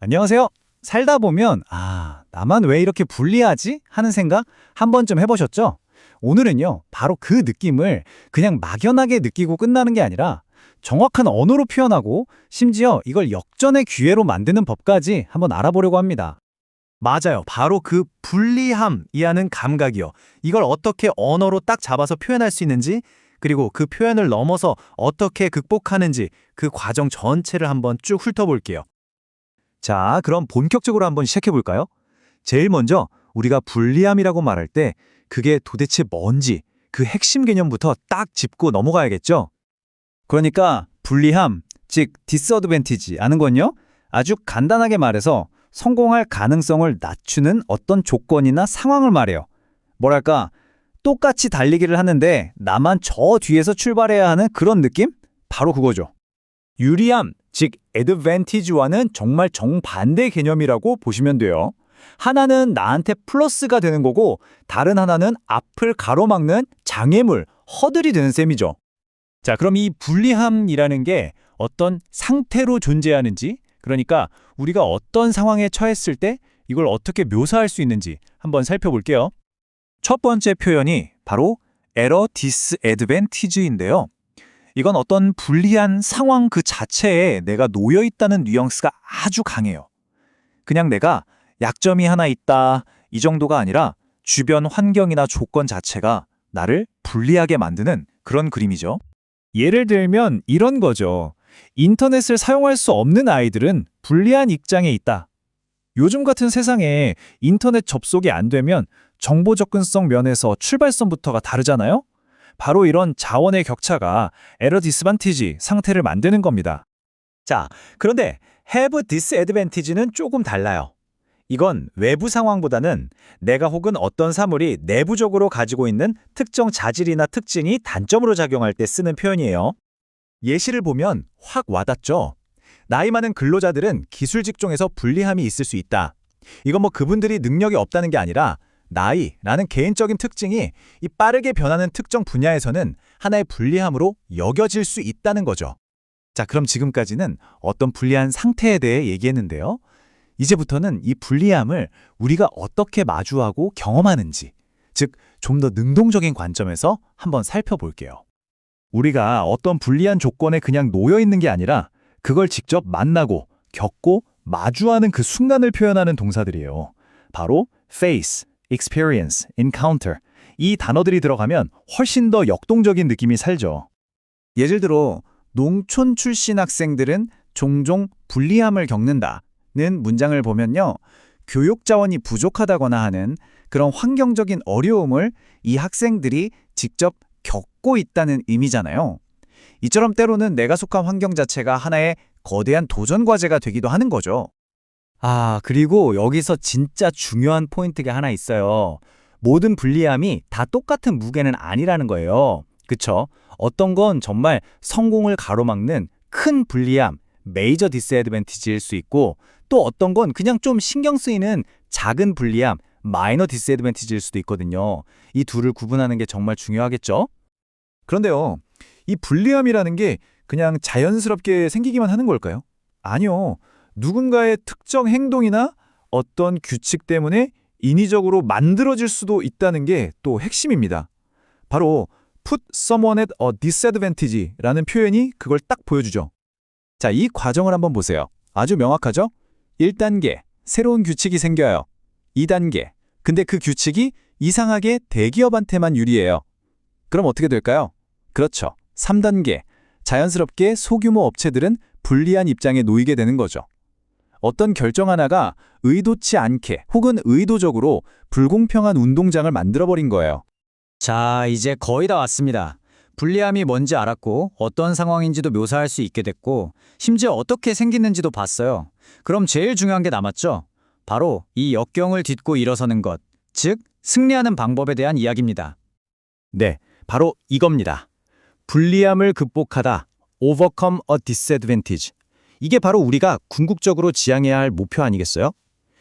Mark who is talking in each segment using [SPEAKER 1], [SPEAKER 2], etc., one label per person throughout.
[SPEAKER 1] 안녕하세요. 살다 보면, 나만 왜 이렇게 불리하지? 하는 생각 한 번쯤 해보셨죠? 오늘은요, 바로 그 느낌을 그냥 막연하게 느끼고 끝나는 게 아니라 정확한 언어로 표현하고 심지어 이걸 역전의 기회로 만드는 법까지 한번 알아보려고 합니다.
[SPEAKER 2] 맞아요. 바로 그 불리함이라는 감각이요. 이걸 어떻게 언어로 딱 잡아서 표현할 수 있는지, 그리고 그 표현을 넘어서 어떻게 극복하는지 그 과정 전체를 한번 쭉 훑어볼게요.
[SPEAKER 3] 자, 그럼 본격적으로 한번 시작해 볼까요? 제일 먼저 우리가 불리함이라고 말할 때 그게 도대체 뭔지 그 핵심 개념부터 딱 짚고 넘어가야겠죠?
[SPEAKER 1] 그러니까 불리함, 즉 디스어드밴티지 아는 건요? 아주 간단하게 말해서 성공할 가능성을 낮추는 어떤 조건이나 상황을 말해요. 뭐랄까, 똑같이 달리기를 하는데 나만 저 뒤에서 출발해야 하는 그런 느낌? 바로 그거죠.
[SPEAKER 3] 유리함, 즉 advantage와는 정말 정반대 개념이라고 보시면 돼요. 하나는 나한테 플러스가 되는 거고 다른 하나는 앞을 가로막는 장애물, 허들이 되는 셈이죠. 자, 그럼 이 불리함이라는 게 어떤 상태로 존재하는지, 그러니까 우리가 어떤 상황에 처했을 때 이걸 어떻게 묘사할 수 있는지 한번 살펴볼게요. 첫 번째 표현이 바로 error disadvantage인데요. 이건 어떤 불리한 상황 그 자체에 내가 놓여 있다는 뉘앙스가 아주 강해요. 그냥 내가 약점이 하나 있다 이 정도가 아니라 주변 환경이나 조건 자체가 나를 불리하게 만드는 그런 그림이죠. 예를 들면 이런 거죠. 인터넷을 사용할 수 없는 아이들은 불리한 입장에 있다. 요즘 같은 세상에 인터넷 접속이 안 되면 정보 접근성 면에서 출발선부터가 다르잖아요? 바로 이런 자원의 격차가 에러 디스반티지 상태를 만드는 겁니다. 자, 그런데 have disadvantage는 조금 달라요. 이건 외부 상황보다는 내가 혹은 어떤 사물이 내부적으로 가지고 있는 특정 자질이나 특징이 단점으로 작용할 때 쓰는 표현이에요. 예시를 보면 확 와닿죠? 나이 많은 근로자들은 기술 직종에서 불리함이 있을 수 있다. 이건 뭐 그분들이 능력이 없다는 게 아니라 나이라는 개인적인 특징이 이 빠르게 변하는 특정 분야에서는 하나의 불리함으로 여겨질 수 있다는 거죠. 자, 그럼 지금까지는 어떤 불리한 상태에 대해 얘기했는데요. 이제부터는 이 불리함을 우리가 어떻게 마주하고 경험하는지, 즉 좀 더 능동적인 관점에서 한번 살펴볼게요. 우리가 어떤 불리한 조건에 그냥 놓여 있는 게 아니라 그걸 직접 만나고 겪고 마주하는 그 순간을 표현하는 동사들이에요. 바로 face, experience, encounter 이 단어들이 들어가면 훨씬 더 역동적인 느낌이 살죠.
[SPEAKER 1] 예를 들어 농촌 출신 학생들은 종종 불리함을 겪는다는 문장을 보면요. 교육 자원이 부족하다거나 하는 그런 환경적인 어려움을 이 학생들이 직접 겪고 있다는 의미잖아요. 이처럼 때로는 내가 속한 환경 자체가 하나의 거대한 도전 과제가 되기도 하는 거죠. 그리고 여기서 진짜 중요한 포인트가 하나 있어요. 모든 불리함이 다 똑같은 무게는 아니라는 거예요. 그쵸? 어떤 건 정말 성공을 가로막는 큰 불리함, 메이저 디스애드밴티지일 수 있고 또 어떤 건 그냥 좀 신경 쓰이는 작은 불리함, 마이너 디스애드밴티지일 수도 있거든요. 이 둘을 구분하는 게 정말 중요하겠죠?
[SPEAKER 3] 그런데요, 이 불리함이라는 게 그냥 자연스럽게 생기기만 하는 걸까요? 아니요. 누군가의 특정 행동이나 어떤 규칙 때문에 인위적으로 만들어질 수도 있다는 게 또 핵심입니다. 바로 put someone at a disadvantage라는 표현이 그걸 딱 보여주죠. 자, 이 과정을 한번 보세요. 아주 명확하죠? 1단계, 새로운 규칙이 생겨요. 2단계, 근데 그 규칙이 이상하게 대기업한테만 유리해요. 그럼 어떻게 될까요? 그렇죠. 3단계, 자연스럽게 소규모 업체들은 불리한 입장에 놓이게 되는 거죠. 어떤 결정 하나가 의도치 않게 혹은 의도적으로 불공평한 운동장을 만들어버린 거예요.
[SPEAKER 1] 자, 이제 거의 다 왔습니다. 불리함이 뭔지 알았고 어떤 상황인지도 묘사할 수 있게 됐고 심지어 어떻게 생기는지도 봤어요. 그럼 제일 중요한 게 남았죠. 바로 이 역경을 딛고 일어서는 것, 즉 승리하는 방법에 대한 이야기입니다.
[SPEAKER 3] 네, 바로 이겁니다. 불리함을 극복하다, overcome a disadvantage. 이게 바로 우리가 궁극적으로 지향해야 할 목표 아니겠어요?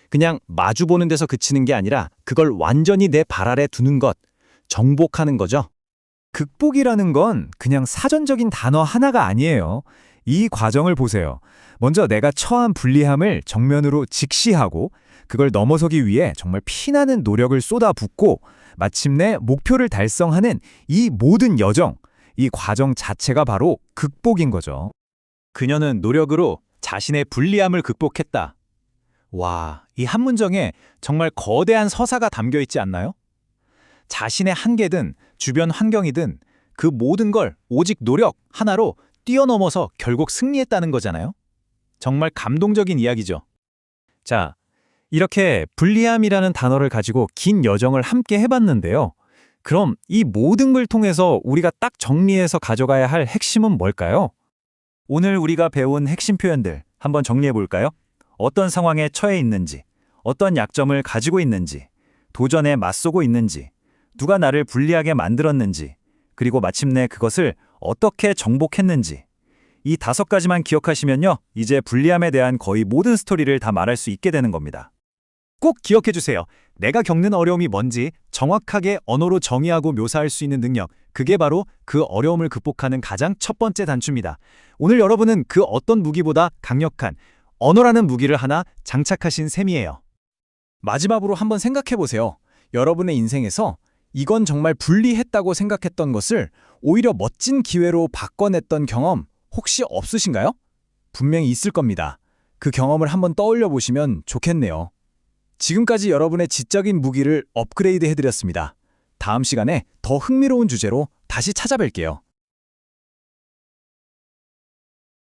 [SPEAKER 3] 그냥 마주보는 데서 그치는 게 아니라 그걸 완전히 내 발 아래 두는 것, 정복하는 거죠. 극복이라는 건 그냥 사전적인 단어 하나가 아니에요. 이 과정을 보세요. 먼저 내가 처한 불리함을 정면으로 직시하고 그걸 넘어서기 위해 정말 피나는 노력을 쏟아붓고 마침내 목표를 달성하는 이 모든 여정, 이 과정 자체가 바로 극복인 거죠.
[SPEAKER 2] 그녀는 노력으로 자신의 불리함을 극복했다. 와, 이 한 문장에 정말 거대한 서사가 담겨 있지 않나요? 자신의 한계든 주변 환경이든 그 모든 걸 오직 노력 하나로 뛰어넘어서 결국 승리했다는 거잖아요. 정말 감동적인 이야기죠. 자, 이렇게 불리함이라는 단어를 가지고 긴 여정을 함께 해봤는데요. 그럼 이 모든 걸 통해서 우리가 딱 정리해서 가져가야 할 핵심은 뭘까요? 오늘 우리가 배운 핵심 표현들 한번 정리해 볼까요? 어떤 상황에 처해 있는지, 어떤 약점을 가지고 있는지, 도전에 맞서고 있는지, 누가 나를 불리하게 만들었는지, 그리고 마침내 그것을 어떻게 정복했는지. 이 5가지만 기억하시면요, 이제 불리함에 대한 거의 모든 스토리를 다 말할 수 있게 되는 겁니다. 꼭 기억해 주세요. 내가 겪는 어려움이 뭔지 정확하게 언어로 정의하고 묘사할 수 있는 능력, 그게 바로 그 어려움을 극복하는 가장 첫 번째 단추입니다. 오늘 여러분은 그 어떤 무기보다 강력한 언어라는 무기를 하나 장착하신 셈이에요.
[SPEAKER 1] 마지막으로 한번 생각해 보세요. 여러분의 인생에서 이건 정말 불리했다고 생각했던 것을 오히려 멋진 기회로 바꿔냈던 경험 혹시 없으신가요? 분명히 있을 겁니다. 그 경험을 한번 떠올려 보시면 좋겠네요. 지금까지 여러분의 지적인 무기를 업그레이드 해드렸습니다. 다음 시간에 더 흥미로운 주제로 다시 찾아뵐게요.